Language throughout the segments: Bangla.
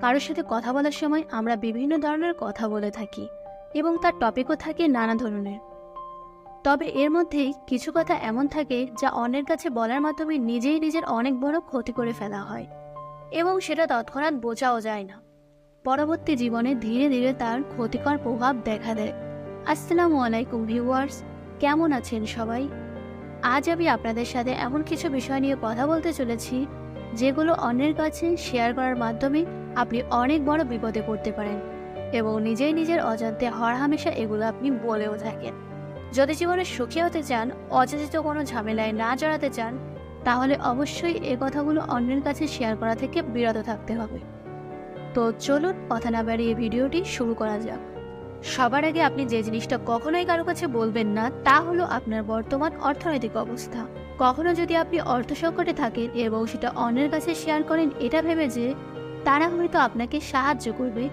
কারোর সাথে কথা বলার সময় আমরা বিভিন্ন ধরনের কথা বলে থাকি এবং তার টপিকও থাকে নানা ধরনের। তবে এর মধ্যেই কিছু কথা এমন থাকে যা অন্যের কাছে বলার মাধ্যমে নিজেই নিজের অনেক বড় ক্ষতি করে ফেলা হয় এবং সেটা তৎক্ষণাৎ বোঝাও যায় না। পরবর্তী জীবনে ধীরে ধীরে তার ক্ষতিকর প্রভাব দেখা দেয়। আসসালামু আলাইকুম ভিউয়ার্স, কেমন আছেন সবাই? আজ আমি আপনাদের সাথে এমন কিছু বিষয় নিয়ে কথা বলতে চলেছি যেগুলো অন্যের কাছে শেয়ার করার মাধ্যমে আপনি অনেক বড় বিপদে পড়তে পারেন এবং নিজেই নিজের অজান্তে হরহামেশা এগুলো আপনি বলেও থাকেন। যদি জীবনে সুখী হতে চান, অযাচিত কোনো ঝামেলায় না জড়াতে চান, তাহলে অবশ্যই এই কথাগুলো অন্যের কাছে শেয়ার করা থেকে বিরত থাকতে হবে। তো চলুন কথা না বাড়িয়ে ভিডিওটি শুরু করা যাক। সবার আগে আপনি যে জিনিসটা কখনোই কারো কাছে বলবেন না তা হলো আপনার বর্তমান অর্থনৈতিক অবস্থা। কখনো যদি আপনি অর্থ সংকটে থাকেন এবং সেটা অন্যের কাছে শেয়ার করেন এটা ভেবে যে তারা হয়তো আপনাকে সাহায্য করবে,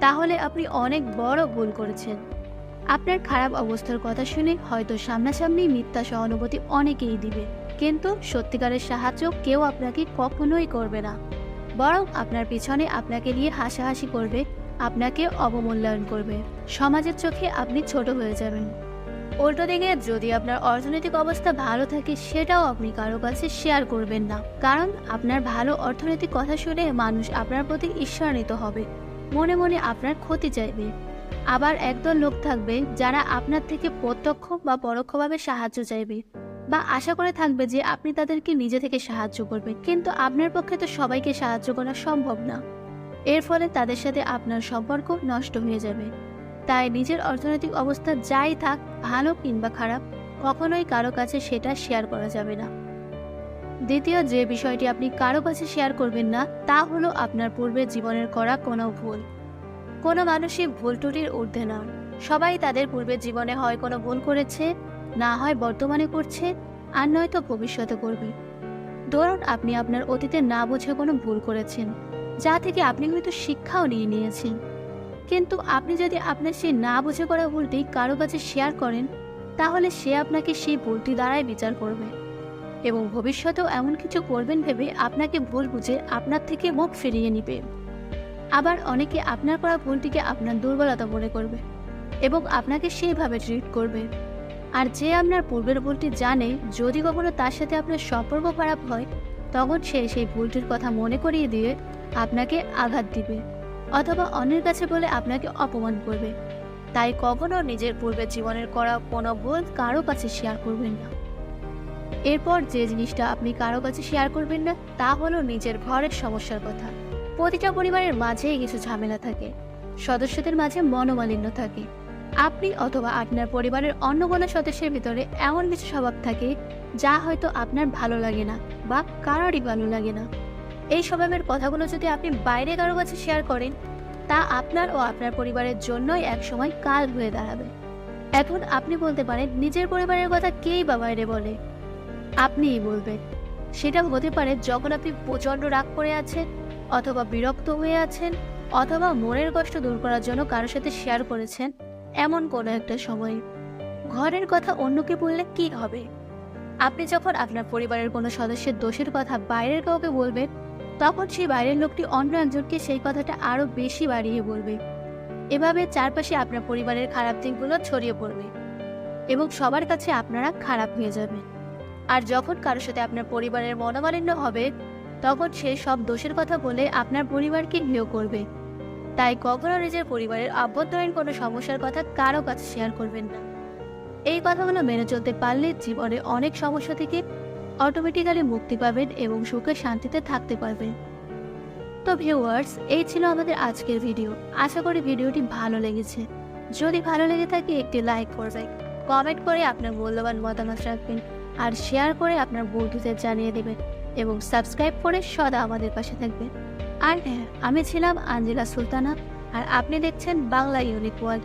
তাহলে আপনি অনেক বড় ভুল করেছেন। আপনার খারাপ অবস্থার কথা শুনে হয়তো সামনাসামনি মিথ্যা সহানুভূতি অনেকেই দিবে, কিন্তু সত্যিকারের সাহায্য কেউ আপনাকে কখনোই করবে না। বরং আপনার পিছনে আপনাকে নিয়ে হাসাহাসি করবে, আপনাকে অবমূল্যায়ন করবে। সমাজের চোখে আপনি ছোট হয়ে যাবেন। উল্টো দিকে যদি আপনার অর্থনৈতিক অবস্থা ভালো থাকে সেটাও আপনি কারো কাছে শেয়ার করবেন না, কারণ আপনার ভালো অর্থনৈতিক কথা শুনে মানুষ আপনার প্রতি ঈর্ষান্বিত হবে, মনে মনে আপনার ক্ষতি চাইবে। আবার একদল লোক থাকবে যারা আপনার থেকে প্রত্যক্ষ বা পরোক্ষভাবে সাহায্য চাইবে বা আশা করে থাকবে যে আপনি তাদেরকে নিজে থেকে সাহায্য করবেন, কিন্তু আপনার পক্ষে তো সবাইকে সাহায্য করা সম্ভব না। এর ফলে তাদের সাথে আপনার সম্পর্ক নষ্ট হয়ে যাবে। তাই নিজের অর্থনৈতিক অবস্থা যাই থাক, ভালো কিংবা খারাপ, কখনোই কারো কাছে সেটা শেয়ার করা যাবে না। দ্বিতীয় যে বিষয়টি আপনি কারো কাছে শেয়ার করবেন না তা হলো আপনার পূর্বের জীবনের করা কোনো ভুল। কোনো মানুষই ভুল ত্রুটির ঊর্ধ্বে নন। সবাই তাদের পূর্বের জীবনে হয় কোনো ভুল করেছে, না হয় বর্তমানে করছে, আর নয়তো ভবিষ্যতে করবে। ধরুন আপনি আপনার অতীতে না বুঝে কোনো ভুল করেছেন, যা থেকে আপনি হয়তো শিক্ষাও নিয়েছেন, কিন্তু আপনি যদি আপনার সেই না বুঝে করা ভুলটি কারো কাছে শেয়ার করেন, তাহলে সে আপনাকে সেই ভুলটি দ্বারাই বিচার করবে এবং ভবিষ্যতেও এমন কিছু করবেন ভেবে আপনাকে ভুল বুঝে আপনার থেকে মুখ ফিরিয়ে নিবে। আবার অনেকে আপনার করা ভুলটিকে আপনার দুর্বলতা মনে করবে এবং আপনাকে সেইভাবে ট্রিট করবে। আর যে আপনার পূর্বের ভুলটি জানে, যদি কখনো তার সাথে আপনার সম্পর্ক খারাপ হয়, তখন সে সেই ভুলটির কথা মনে করিয়ে দিয়ে আপনাকে আঘাত দিবে অথবা অন্যের কাছে বলে আপনাকে অপমান করবে। তাই কখনো নিজের পূর্বের জীবনের করা কোনো ভুল কারো কাছে শেয়ার করবেন না। এরপর যে জিনিসটা আপনি কারো কাছে শেয়ার করবেন না তা হলো নিজের ঘরের সমস্যার কথা। প্রতিটা পরিবারের মাঝেই কিছু ঝামেলা থাকে, সদস্যদের মাঝে মনোমালিন্য থাকে। আপনি অথবা আপনার পরিবারের অন্য কোনো সদস্যের ভিতরে এমন কিছু স্বভাব থাকে যা হয়তো আপনার ভালো লাগে না বা কারোরই ভালো লাগে না। এই স্বভাবের কথাগুলো যদি আপনি বাইরে কারো কাছে শেয়ার করেন, তা আপনার ও আপনার পরিবারের জন্যই একসময় কাল হয়ে দাঁড়াবে। এখন আপনি বলতে পারেন, নিজের পরিবারের কথা কেই বা বাইরে বলে? আপনিই বলবেন। সেটা হতে পারে যখন আপনি প্রচণ্ড রাগ করে আছেন, অথবা বিরক্ত হয়ে আছেন, অথবা মনের কষ্ট দূর করার জন্য কারোর সাথে শেয়ার করেছেন এমন কোনো একটা সময়। ঘরের কথা অন্যকে বললে কি হবে? আপনি যখন আপনার পরিবারের কোনো সদস্যের দোষের কথা বাইরের কাউকে বলবেন, তখন সেই বাইরের লোকটি অন্য একজনকে সেই কথাটা আরো বেশি বাড়িয়ে বলবে। এভাবে চারপাশে আপনার পরিবারের খারাপ দিকগুলো ছড়িয়ে পড়বে এবং সবার কাছে আপনারা খারাপ হয়ে যাবে। আর যখন কারোর সাথে আপনার পরিবারের মনোমালিন্য হবে, তখন সে সব দোষের কথা বলে আপনার পরিবারকে হেয় করবে। তাই কখনো নিজের পরিবারের আভ্যন্তরীণ কোনো সমস্যার কথা কারো কাছে শেয়ার করবেন না। এই কথাগুলো মেনে চলতে পারলে জীবনে অনেক সমস্যা থেকে অটোমেটিক্যালি মুক্তি পাবেন এবং সুখে শান্তিতে থাকতে পারবেন। তো ভিউয়ার্স, এই ছিল আমাদের আজকের ভিডিও। আশা করি ভিডিওটি ভালো লেগেছে। যদি ভালো লেগে থাকে একটি লাইক করবেন, কমেন্ট করে আপনার মূল্যবান মতামত রাখবেন, আর শেয়ার করে আপনার বন্ধুদের জানিয়ে দেবেন এবং সাবস্ক্রাইব করে সদা আমাদের পাশে থাকবেন। আর হ্যাঁ, আমি ছিলাম আঞ্জিলা সুলতানা, আর আপনি দেখছেন বাংলা ইউনিক ওয়ার্ল্ড।